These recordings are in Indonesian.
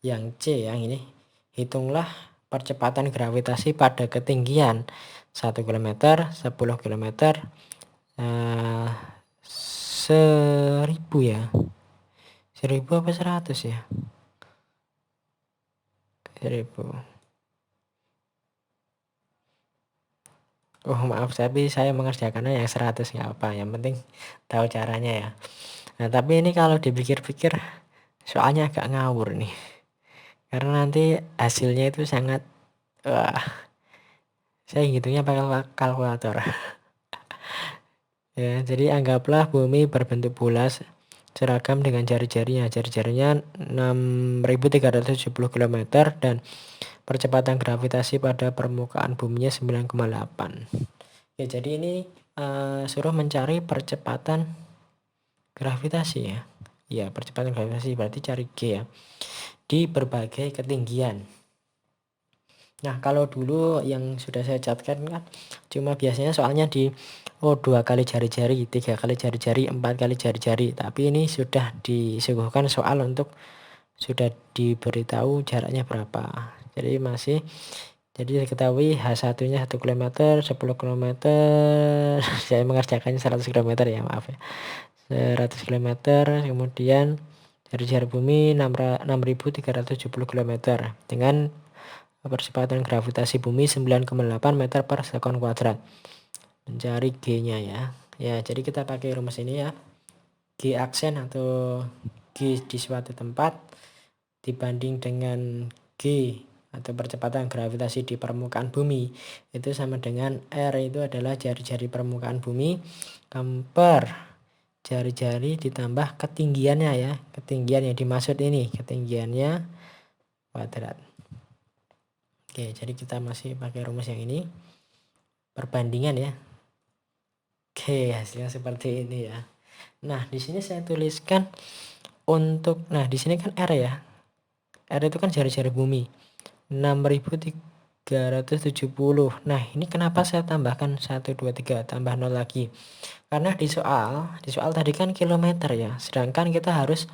Yang C yang ini. Hitunglah percepatan gravitasi pada ketinggian 1 km, 10 km, 1000 ya. 1000 apa 100 ya? 1000. Oh maaf, tapi saya mengerjakannya yang 100 nggak apa, yang penting tahu caranya ya. Nah tapi ini kalau dipikir-pikir soalnya agak ngawur nih. Karena nanti hasilnya itu sangat, wah, saya ngitungnya pakai kalkulator. Ya, jadi anggaplah bumi berbentuk bulat seragam dengan jari-jarinya. Jari-jarinya 6.370 km dan percepatan gravitasi pada permukaan buminya 9,8. Ya, jadi ini suruh mencari percepatan gravitasi ya. Ya, percepatan gravitasi berarti cari G ya. Di berbagai ketinggian. Nah, kalau dulu yang sudah saya catatkan kan cuma biasanya soalnya di 2 kali jari-jari, 3 kali jari-jari, 4 kali jari-jari. Tapi ini sudah disuguhkan soal untuk sudah diberitahu jaraknya berapa. Jadi diketahui H1-nya 1 km, 10 km. Saya mengerjakannya 100 km ya, maaf ya. 100 km, kemudian jari-jari bumi 6.370 km dengan percepatan gravitasi bumi 9,8 meter per sekon kuadrat. Mencari G-nya ya. Ya, jadi kita pakai rumus ini ya. G aksen atau G di suatu tempat dibanding dengan G atau percepatan gravitasi di permukaan bumi itu sama dengan R itu adalah jari-jari permukaan bumi per jari-jari ditambah ketinggiannya ya. Ketinggian yang dimaksud ini, ketinggiannya kuadrat. Oke, jadi kita masih pakai rumus yang ini. Perbandingan ya. Oke, hasilnya seperti ini ya. Nah, di sini saya tuliskan di sini kan R ya. R itu kan jari-jari bumi. 6.370. Nah, ini kenapa saya tambahkan 1, 2, 3, tambah 0 lagi? Karena di soal tadi kan kilometer ya. Sedangkan kita harus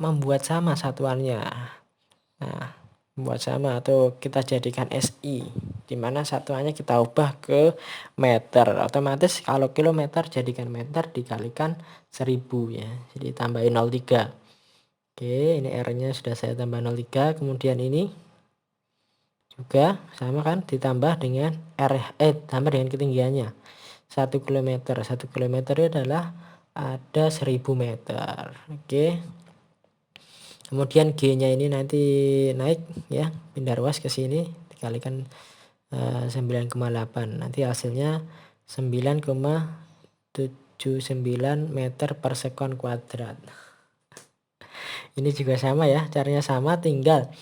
membuat sama satuannya. Nah, membuat sama atau kita jadikan SI, dimana satuannya kita ubah ke meter. Otomatis kalau kilometer jadikan meter dikalikan 1000 ya, jadi tambahin 03. Oke, ini R nya sudah saya tambah 03. Kemudian ini juga sama kan, ditambah dengan tambah dengan ketinggiannya 1 km. 1 km itu adalah ada 1000 meter. Oke, kemudian G-nya ini nanti naik ya, pindah ruas ke sini dikalikan 9,8. Nanti hasilnya 9,79 meter per sekon kuadrat. Ini juga sama ya, caranya sama, tinggal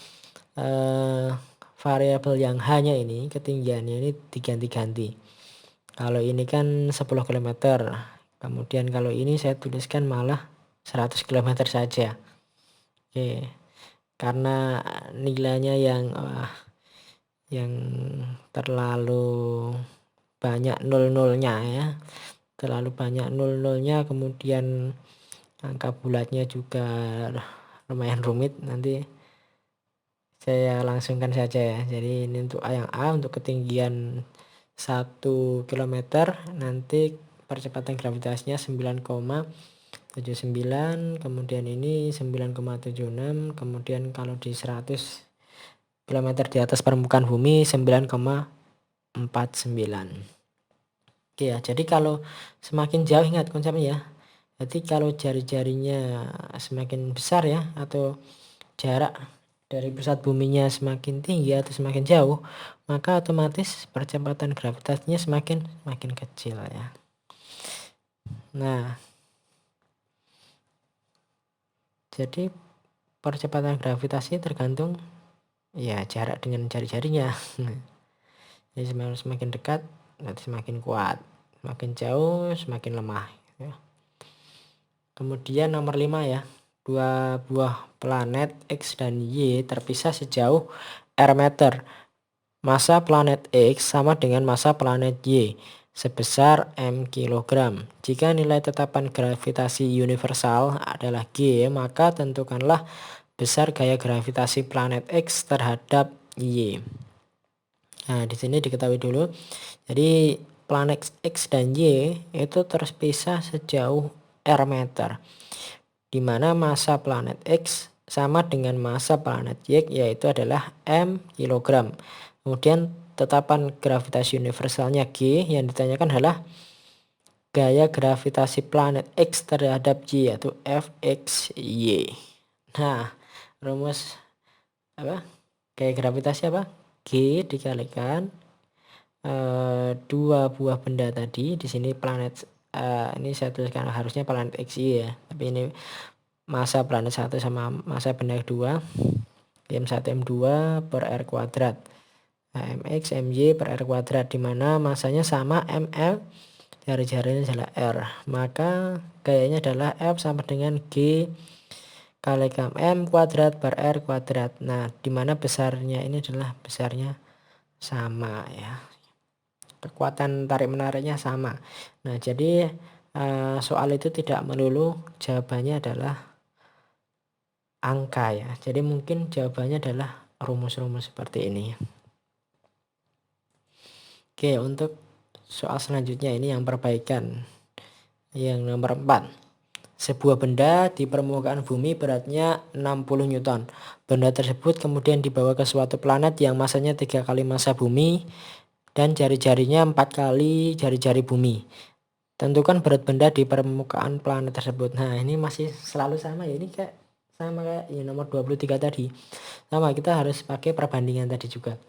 variabel yang H-nya ini, ketinggiannya ini diganti-ganti. Kalau ini kan 10 km. Kemudian kalau ini saya tuliskan malah 100 km saja. Oke, karena nilainya yang terlalu banyak nol-nolnya ya, terlalu banyak nol-nolnya, kemudian angka bulatnya juga lumayan rumit, nanti saya langsungkan saja ya. Jadi ini untuk yang A, untuk ketinggian 1 km nanti percepatan gravitasinya 9,79, kemudian ini 9,76, kemudian kalau di 100 km di atas permukaan bumi 9,49. Oke ya, jadi kalau semakin jauh, ingat konsepnya ya. Jadi kalau jari-jarinya semakin besar ya, atau jarak dari pusat buminya semakin tinggi atau semakin jauh, maka otomatis percepatan gravitasinya semakin kecil ya. Nah, jadi percepatan gravitasi tergantung ya jarak dengan jari-jarinya. Jadi semakin dekat nanti semakin kuat, semakin jauh semakin lemah ya. Kemudian nomor 5 ya, 2 buah planet X dan Y terpisah sejauh R meter. Massa planet X sama dengan massa planet Y sebesar M kilogram. Jika nilai tetapan gravitasi universal adalah G, maka tentukanlah besar gaya gravitasi planet X terhadap Y. Nah, di sini diketahui dulu. Jadi planet X dan Y itu terpisah sejauh R meter, di mana massa planet X sama dengan massa planet Y, yaitu adalah M kilogram. Kemudian tetapan gravitasi universalnya G, yang ditanyakan adalah gaya gravitasi planet X terhadap Y, yaitu Fxy. Nah, rumus apa? Gaya gravitasi apa? G dikalikan dua buah benda tadi. Di sini planet ini saya tuliskan harusnya planet XY ya, tapi ini massa planet 1 sama massa benda kedua, M1 M2 per R kuadrat. Nah, MX MY per R kuadrat, dimana massanya sama ml, jari-jarinya adalah R, maka gayanya adalah F sama dengan G kalikan M kuadrat per R kuadrat. Nah, dimana besarnya ini adalah besarnya sama ya, kekuatan tarik menariknya sama. Nah, jadi soal itu tidak melulu jawabannya adalah angka ya, jadi mungkin jawabannya adalah rumus-rumus seperti ini. Oke, untuk soal selanjutnya ini yang perbaikan yang nomor 4. Sebuah benda di permukaan bumi beratnya 60 Newton. Benda tersebut kemudian dibawa ke suatu planet yang masanya 3 kali massa bumi dan jari-jarinya 4 kali jari-jari bumi. Tentukan berat benda di permukaan planet tersebut. Nah, ini masih selalu sama ya, ini kayak sama kayak ya, nomor 23 tadi. Sama, kita harus pakai perbandingan tadi juga.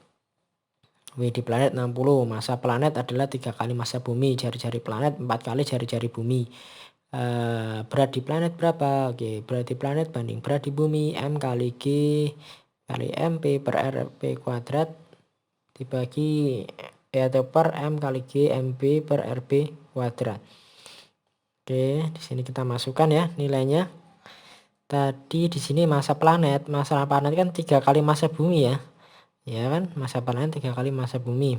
Di planet 60, massa planet adalah 3 kali massa bumi, jari-jari planet 4 kali jari-jari bumi. Berat di planet berapa? Oke, berat di planet banding berat di bumi, M kali G kali MP per RP kuadrat dibagi atau per M kali G MP per RP kuadrat. Oke, di sini kita masukkan ya nilainya. Tadi di sini massa planet kan 3 kali massa bumi ya. Ya kan, massa planet 3 kali massa bumi.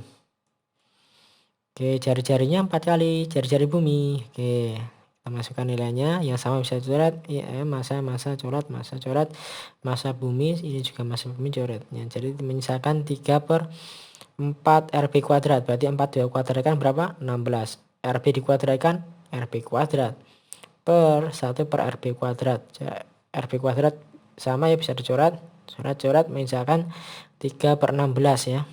Oke, jari-jarinya 4 kali jari-jari bumi. Oke, kita masukkan nilainya yang sama bisa coret massa coret massa bumi, ini juga massa bumi coret ya. Jadi menyisakan 3 per 4 RB kuadrat, berarti 4 dikuadratkan berapa? 16. RB dikuadratkan RB kuadrat per 1 per RB kuadrat. RB kuadrat sama ya, bisa dicoret, coret menyisakan 3 per 16 ya.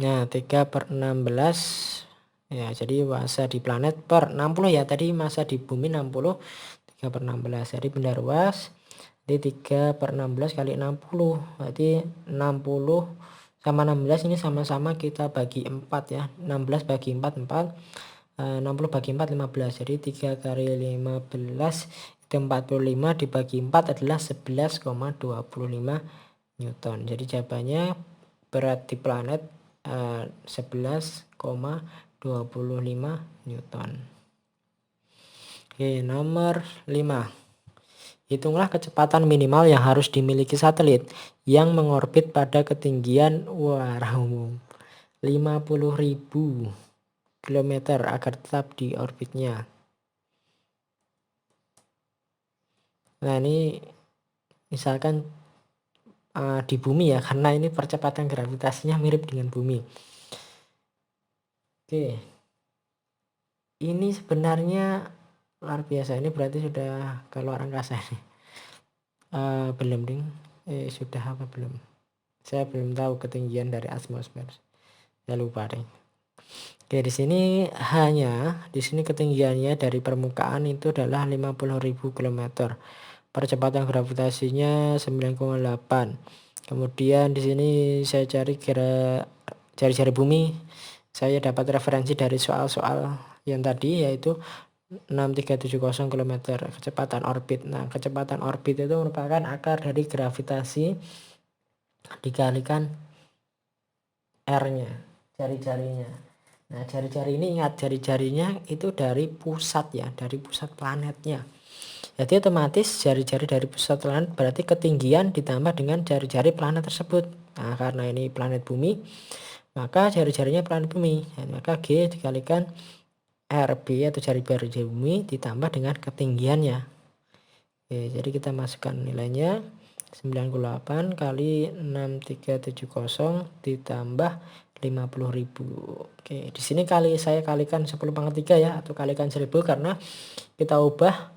Nah, 3 per 16 ya, jadi massa di planet per 60 ya, tadi massa di bumi 60, 3 per 16, jadi benda ruas, jadi 3 per 16 kali 60, berarti 60 sama 16 ini sama-sama kita bagi 4 ya, 16 bagi 4, 60 bagi 4, 15, jadi 3 kali 15 itu 45, dibagi 4 adalah 11,25 Newton, jadi jawabannya berat di planet 11,25 Newton. Oke, nomor 5. Hitunglah kecepatan minimal yang harus dimiliki satelit yang mengorbit pada ketinggian 50.000 km agar tetap di orbitnya. Nah, ini misalkan di bumi ya, karena ini percepatan gravitasinya mirip dengan bumi. Oke, ini sebenarnya luar biasa, ini berarti sudah ke luar angkasa nih. Belum ding, sudah apa belum, saya belum tahu ketinggian dari atmosfer, saya lupa deh. Oke, di sini ketinggiannya dari permukaan itu adalah 50.000 km. Percepatan gravitasinya 9,8. Kemudian di sini saya cari jari-jari bumi. Saya dapat referensi dari soal-soal yang tadi, yaitu 6370 km kecepatan orbit. Nah, kecepatan orbit itu merupakan akar dari gravitasi dikalikan R-nya, jari-jarinya. Nah, jari-jari ini ingat, jari-jarinya itu dari pusat ya, dari pusat planetnya. Jadi otomatis jari-jari dari pusat planet berarti ketinggian ditambah dengan jari-jari planet tersebut. Nah, karena ini planet bumi, maka jari-jarinya planet bumi. Dan maka G dikalikan RB atau jari-jari bumi ditambah dengan ketinggiannya. Oke, jadi kita masukkan nilainya 98 kali 6370 ditambah 50.000. Oke, di sini saya kalikan 10⁻³ ya, atau kalikan 1000 karena kita ubah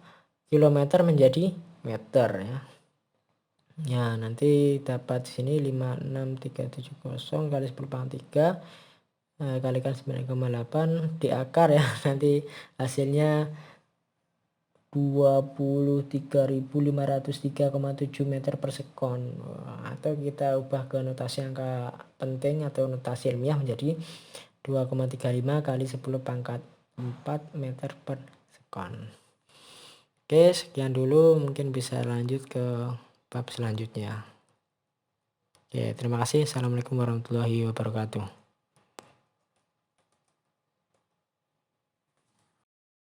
kilometer menjadi meter ya. Ya, nanti dapat di sini 56370 kali 10⁻³ kalikan 9,8 di akar ya. Nanti hasilnya 23.503,7 meter per sekon. Atau kita ubah ke notasi angka penting atau notasi ilmiah menjadi 2,35 kali 10⁻⁴ meter per sekon. Oke, sekian dulu, mungkin bisa lanjut ke bab selanjutnya. Oke, terima kasih. Assalamualaikum warahmatullahi wabarakatuh.